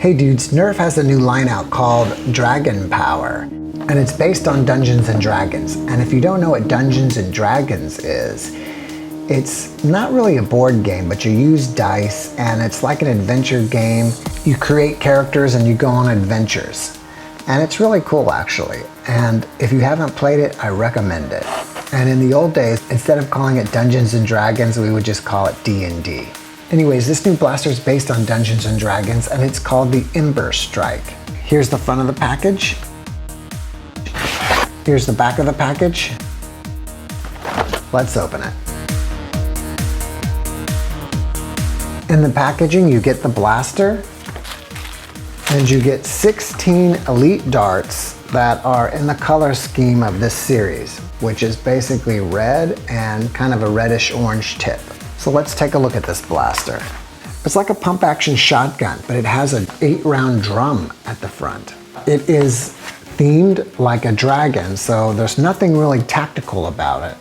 Hey dudes, Nerf has a new line out called DragonPower, and it's based on Dungeons and Dragons. And if you don't know what Dungeons and Dragons is, it's not really a board game, but you use dice and it's like an adventure game. You create characters and you go on adventures. And it's really cool actually. And if you haven't played it, I recommend it. And in the old days, instead of calling it Dungeons and Dragons, we would just call it D&D. Anyways, this new blaster is based on Dungeons and Dragons and it's called the Emberstrike. Here's the front of the package. Here's the back of the package. Let's open it. In the packaging, you get the blaster and you get 16 elite darts that are in the color scheme of this series, which is basically red and kind of a reddish orange tip. So let's take a look at this blaster. It's like a pump action shotgun, but it has an 8-round drum at the front. It is themed like a dragon, so there's nothing really tactical about it.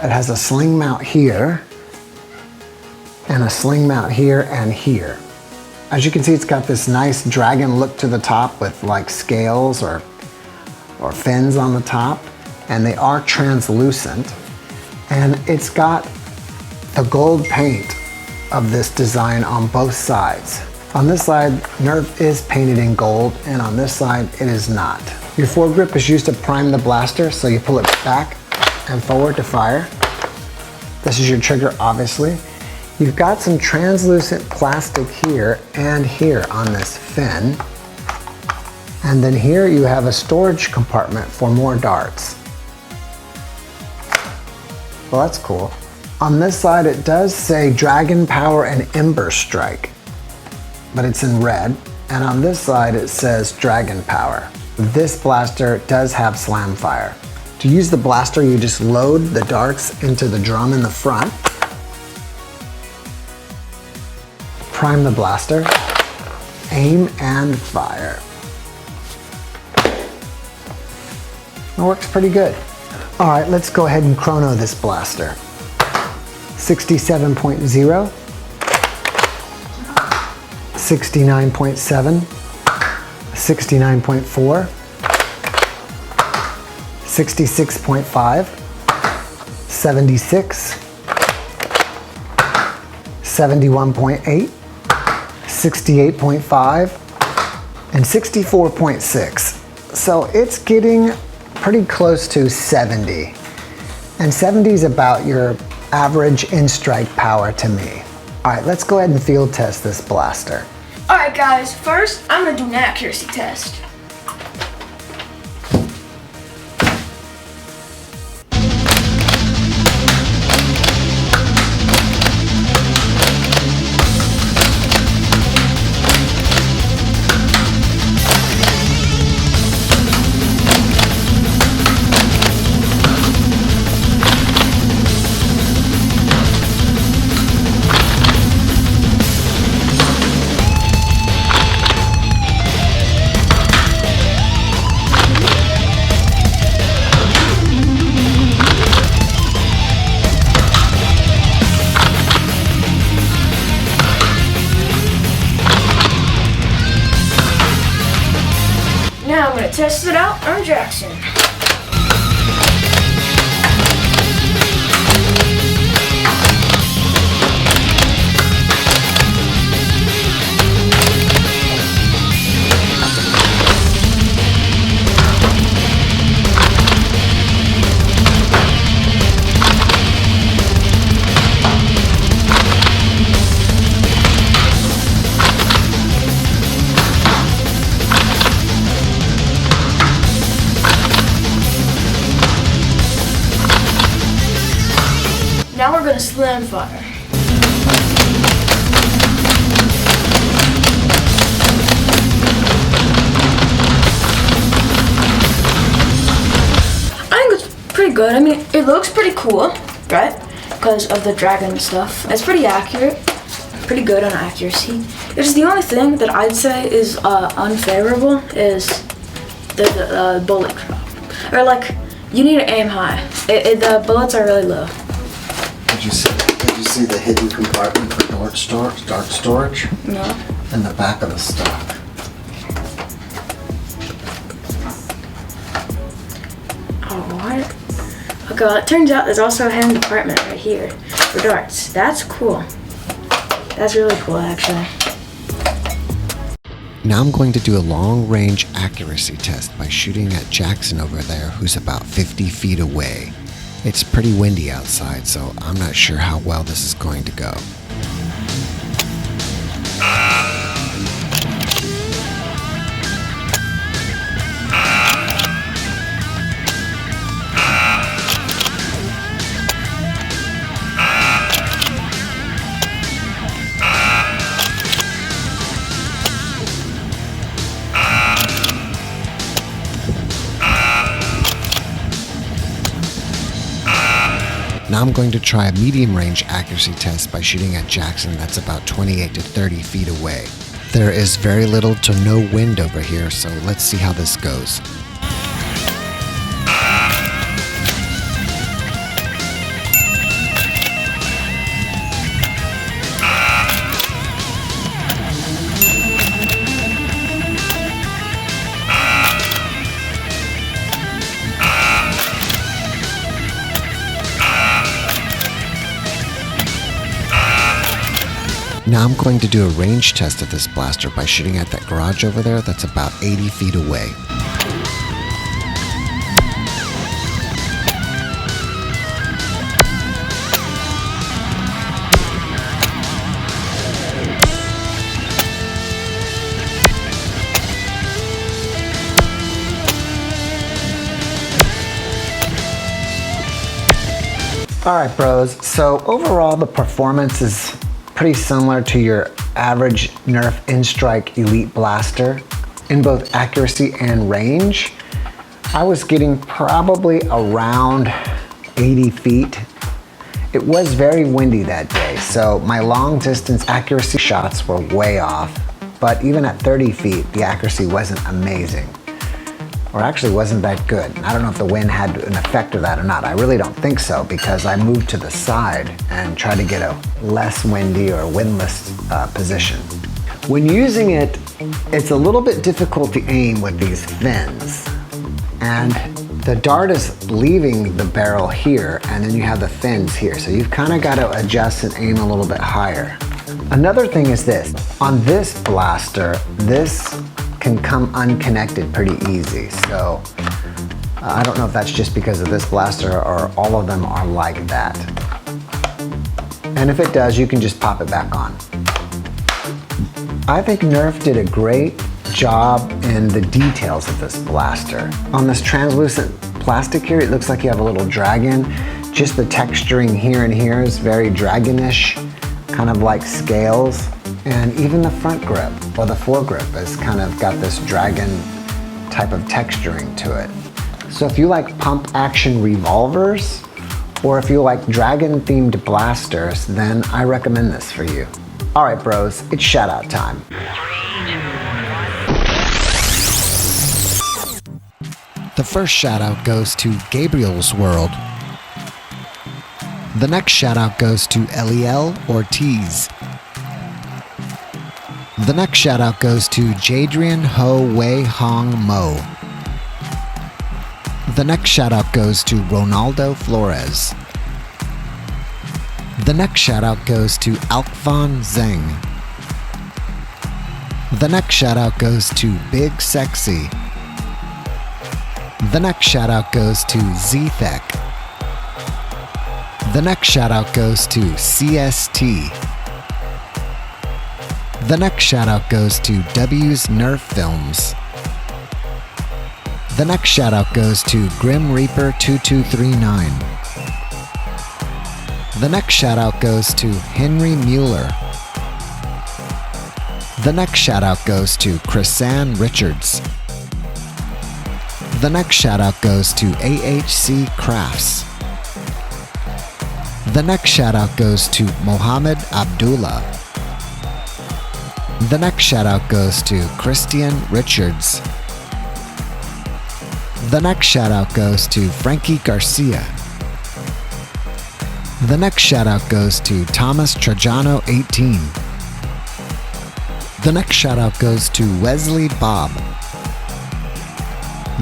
It has a sling mount here, and a sling mount here and here. As you can see, it's got this nice dragon look to the top with like scales or fins on the top, and they are translucent. And it's got the gold paint of this design on both sides. On this side, Nerf is painted in gold, and on this side, it is not. Your foregrip is used to prime the blaster, so you pull it back and forward to fire. This is your trigger, obviously. You've got some translucent plastic here and here on this fin. And then here you have a storage compartment for more darts. Well, that's cool. On this side, it does say DragonPower and Emberstrike, but it's in red. And on this side, it says DragonPower. This blaster does have slam fire. To use the blaster, you just load the darts into the drum in the front, prime the blaster, aim and fire. It works pretty good. All right, let's go ahead and chrono this blaster. 67.0, 69.7, 69.4, 66.5, 76, 71.8, 68.5, and 64.6. So it's getting pretty close to 70. And 70 is about your average in-strike power to me. All right, let's go ahead and field test this blaster. All right, guys, first I'm gonna do an accuracy test. Now I'm gonna test it out on Jackson. Now we're gonna slam fire. I think it's pretty good. I mean, it looks pretty cool, right? Because of the dragon stuff. It's pretty accurate, pretty good on accuracy. It's the only thing that I'd say is unfavorable is the bullet drop. Or like, you need to aim high. The bullets are really low. Did you see the hidden compartment for dart storage? No. in the back of the stock. Oh, what? Okay, well, it turns out there's also a hidden compartment right here for darts. That's cool. That's really cool, actually. Now I'm going to do a long-range accuracy test by shooting at Jackson over there, who's about 50 feet away. It's pretty windy outside, so I'm not sure how well this is going to go. Now I'm going to try a medium-range accuracy test by shooting at Jackson that's about 28 to 30 feet away. There is very little to no wind over here, so let's see how this goes. Now I'm going to do a range test of this blaster by shooting at that garage over there that's about 80 feet away. Alright bros, so overall the performance is pretty similar to your average Nerf Emberstrike Elite Blaster in both accuracy and range. I was getting probably around 80 feet. It was very windy that day, so my long distance accuracy shots were way off, but even at 30 feet, the accuracy wasn't amazing. Or actually wasn't that good. I don't know if the wind had an effect of that or not. I really don't think so, because I moved to the side and tried to get a less windy or windless position. When using it, it's a little bit difficult to aim with these fins. And the dart is leaving the barrel here, and then you have the fins here. So you've kind of got to adjust and aim a little bit higher. Another thing is this. On this blaster, this can come unconnected pretty easy. So I don't know if that's just because of this blaster or all of them are like that. And if it does, you can just pop it back on. I think Nerf did a great job in the details of this blaster. On this translucent plastic here, it looks like you have a little dragon. Just the texturing here and here is very dragonish, kind of like scales. And even the front grip or the foregrip has kind of got this dragon type of texturing to it. So if you like pump action revolvers, or if you like dragon themed blasters, then I recommend this for you. All right bros, it's shout out time. The first shout out goes to Gabriel's World. The next shout out goes to Eliel Ortiz. The next shout out goes to Jadrian Ho Wei Hong Mo. The next shout out goes to Ronaldo Flores. The next shout out goes to Alkvan Zeng. The next shout out goes to Big Sexy. The next shout out goes to Zthek. The next shout out goes to CST. The next shout out goes to W's Nerf Films. The next shout out goes to Grim Reaper 2239. The next shout out goes to Henry Mueller. The next shout out goes to Chrisanne Richards. The next shout out goes to AHC Crafts. The next shout out goes to Mohammed Abdullah. The next shout out goes to Christian Richards. The next shout out goes to Frankie Garcia. The next shout out goes to Thomas Trajano 18. The next shout out goes to Wesley Bob.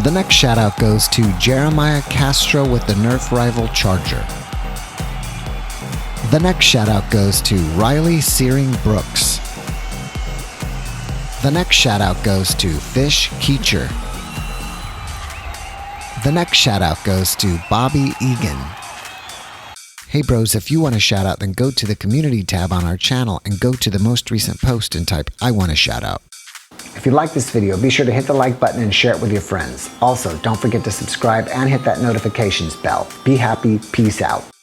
The next shout out goes to Jeremiah Castro with the Nerf Rival Charger. The next shout out goes to Riley Searing Brooks. The next shout out goes to Fish Keecher. The next shout out goes to Bobby Egan. Hey bros, if you want a shout out, then go to the community tab on our channel and go to the most recent post and type I want a shout out. If you like this video, be sure to hit the like button and share it with your friends. Also, don't forget to subscribe and hit that notifications bell. Be happy, peace out.